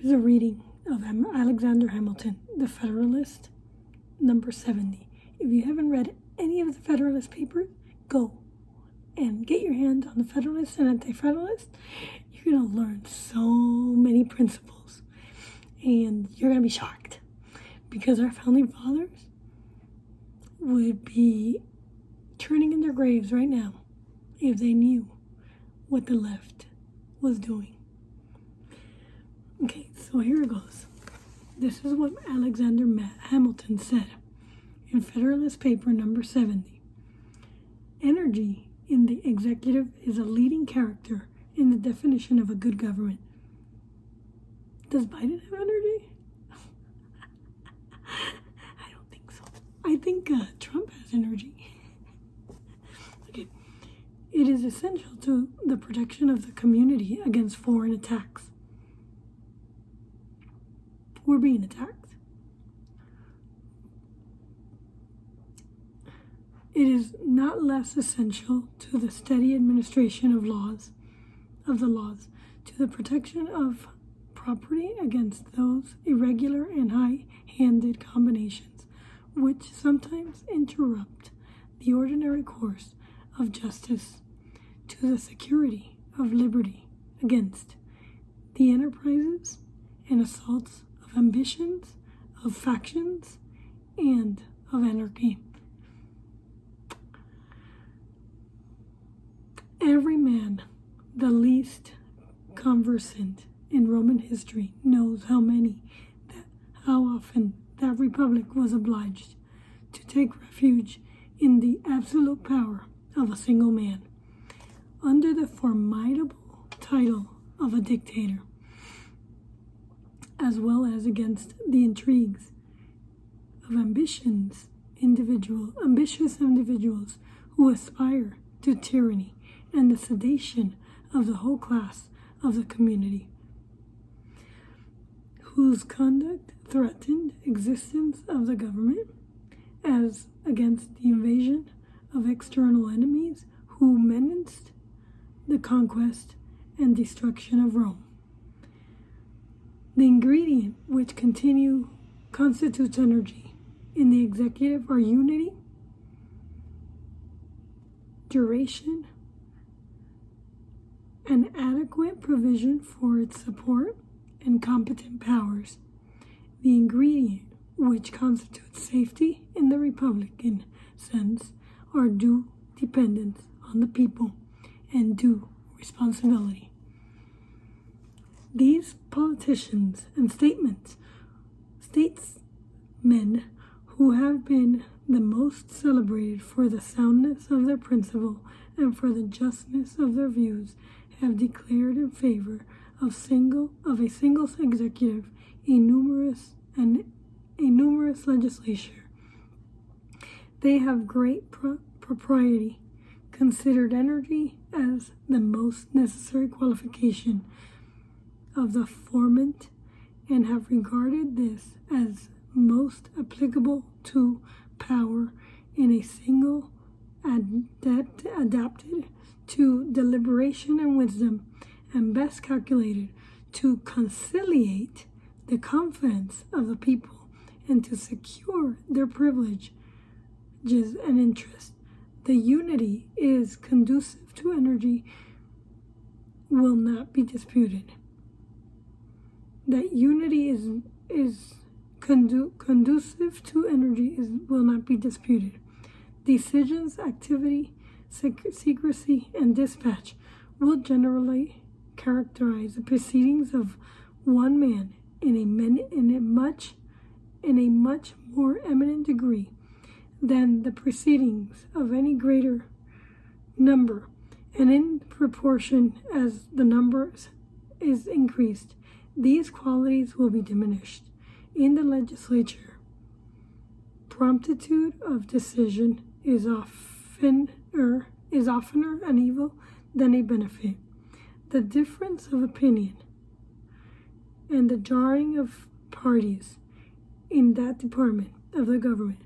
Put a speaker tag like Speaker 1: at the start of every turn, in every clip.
Speaker 1: Here's a reading of Alexander Hamilton, The Federalist, number 70. If you haven't read any of the Federalist papers, go and get your hand on the Federalist and Anti-Federalist. You're going to learn so many principles, and you're going to be shocked, because our founding fathers would be turning in their graves right now if they knew what the left was doing. Okay, so here it goes. This is what Alexander Hamilton said in Federalist Paper number 70. Energy in the executive is a leading character in the definition of a good government. Does Biden have energy? I don't think so. I think Trump has energy. Okay. It is essential to the protection of the community against foreign attacks. We're being attacked. It is not less essential to the steady administration of the laws, to the protection of property against those irregular and high-handed combinations which sometimes interrupt the ordinary course of justice, to the security of liberty against the enterprises and assaults of ambitions, of factions, and of anarchy. Every man, the least conversant in Roman history, knows how often that republic was obliged to take refuge in the absolute power of a single man, under the formidable title of a dictator, as well as against the intrigues of ambitious individuals who aspire to tyranny and the sedation of the whole class of the community, whose conduct threatened existence of the government, as against the invasion of external enemies who menaced the conquest and destruction of Rome. The ingredient which constitutes energy in the executive are unity, duration, and adequate provision for its support and competent powers. The ingredient which constitutes safety in the Republican sense are due dependence on the people and due responsibility. These politicians and statesmen who have been the most celebrated for the soundness of their principle and for the justness of their views have declared in favor of a single executive, a numerous legislature. They have great propriety considered energy as the most necessary qualification of the formant, and have regarded this as most applicable to power in a single adapted to deliberation and wisdom, and best calculated to conciliate the confidence of the people and to secure their privileges and interests. The unity is conducive to energy will not be disputed. That unity is conducive to energy will not be disputed. Decisions, activity, secrecy, and dispatch will generally characterize the proceedings of one man in a much more eminent degree than the proceedings of any greater number, and in proportion as the number is increased, these qualities will be diminished. In the legislature, promptitude of decision is oftener an evil than a benefit. The difference of opinion and the jarring of parties in that department of the government,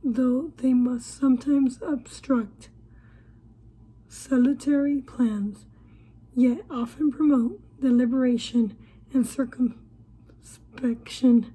Speaker 1: though they must sometimes obstruct salutary plans, yet often promote deliberation and circumspection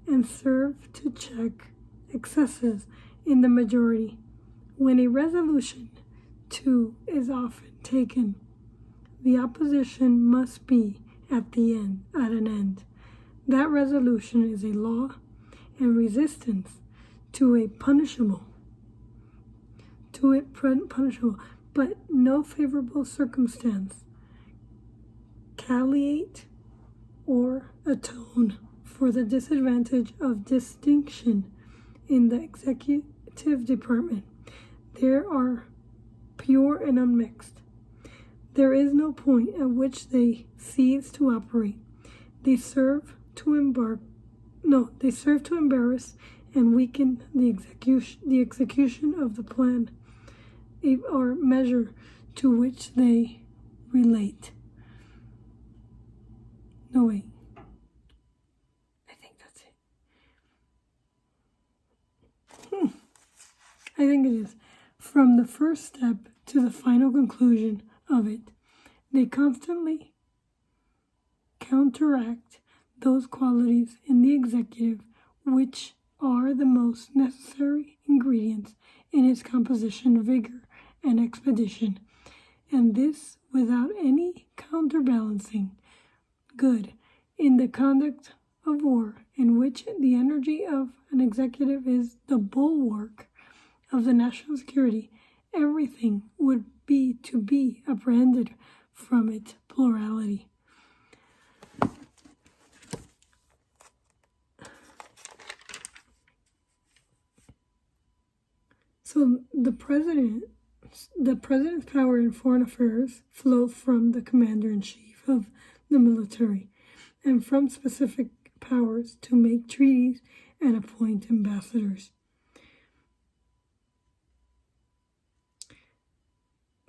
Speaker 1: and serve to check excesses in the majority. When a resolution, too, is often taken, the opposition must be at an end. That resolution is a law, and resistance to it punishable, but no favorable circumstance palliate or atone for the disadvantage of distinction in the executive department. They are pure and unmixed. There is no point at which they cease to operate. They serve to embarrass and weaken the execution of the plan or measure to which they relate. No, wait. I think that's it. I think it is. From the first step to the final conclusion of it, they constantly counteract those qualities in the executive which are the most necessary ingredients in its composition, vigor, and expedition, and this without any counterbalancing good in the conduct of war, in which the energy of an executive is the bulwark of the national security. Everything would be to be apprehended from its plurality. So the president's power in foreign affairs flow from the commander-in-chief of the military and from specific powers to make treaties and appoint ambassadors.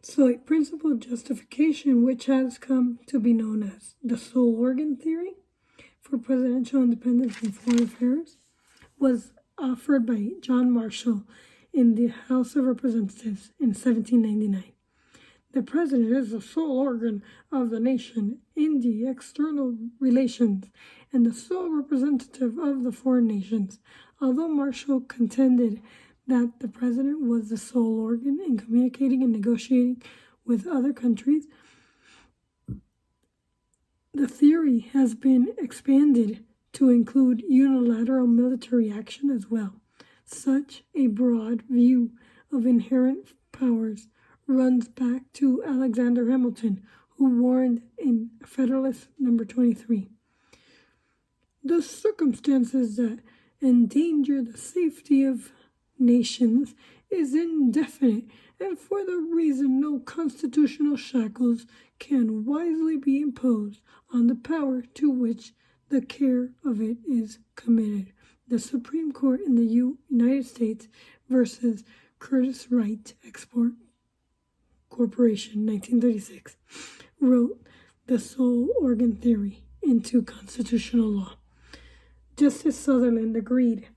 Speaker 1: So a principal justification which has come to be known as the sole organ theory for presidential independence in foreign affairs was offered by John Marshall in the House of Representatives in 1799. The president is the sole organ of the nation in the external relations and the sole representative of the foreign nations. Although Marshall contended that the president was the sole organ in communicating and negotiating with other countries, the theory has been expanded to include unilateral military action as well. Such a broad view of inherent powers runs back to Alexander Hamilton, who warned in Federalist No. 23. The circumstances that endanger the safety of nations is indefinite, and for the reason no constitutional shackles can wisely be imposed on the power to which the care of it is committed. The Supreme Court in the United States versus Curtis Wright Export Corporation, 1936, wrote the sole organ theory into constitutional law. Justice Sutherland agreed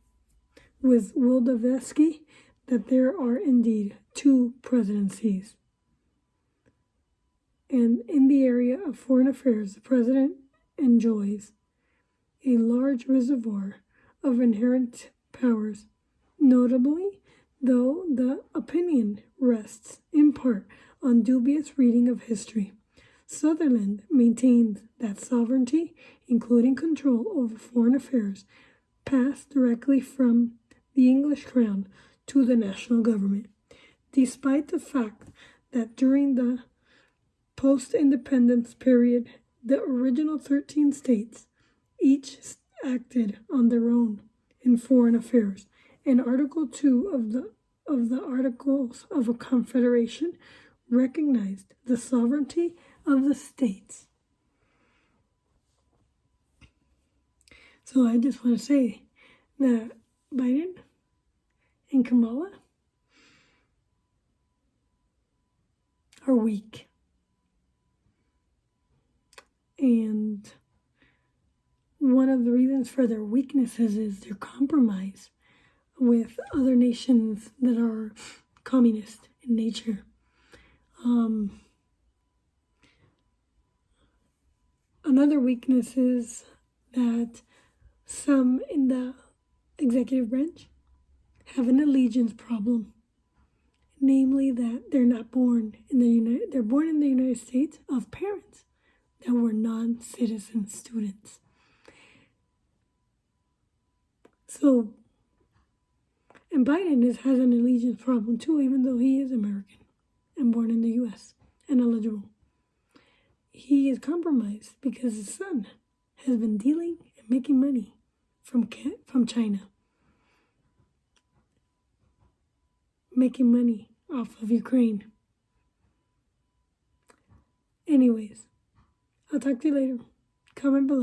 Speaker 1: with Wildavsky that there are indeed two presidencies. And in the area of foreign affairs, the president enjoys a large reservoir of inherent powers. Notably, though the opinion rests in part on dubious reading of history, Sutherland maintains that sovereignty, including control over foreign affairs, passed directly from the English crown to the national government, despite the fact that during the post-independence period, the original 13 states each acted on their own in foreign affairs, and Article 2 of the Articles of a Confederation recognized the sovereignty of the states. So I just want to say that Biden and Kamala are weak. And one of the reasons for their weaknesses is their compromise with other nations that are communist in nature. Another weakness is that some in the executive branch have an allegiance problem, namely that they're not born in they're born in the United States of parents that were non-citizen students. So, and Biden has an allegiance problem too, even though he is American and born in the U.S. and eligible. He is compromised because his son has been dealing and making money from China, making money off of Ukraine. Anyways, I'll talk to you later. Comment below.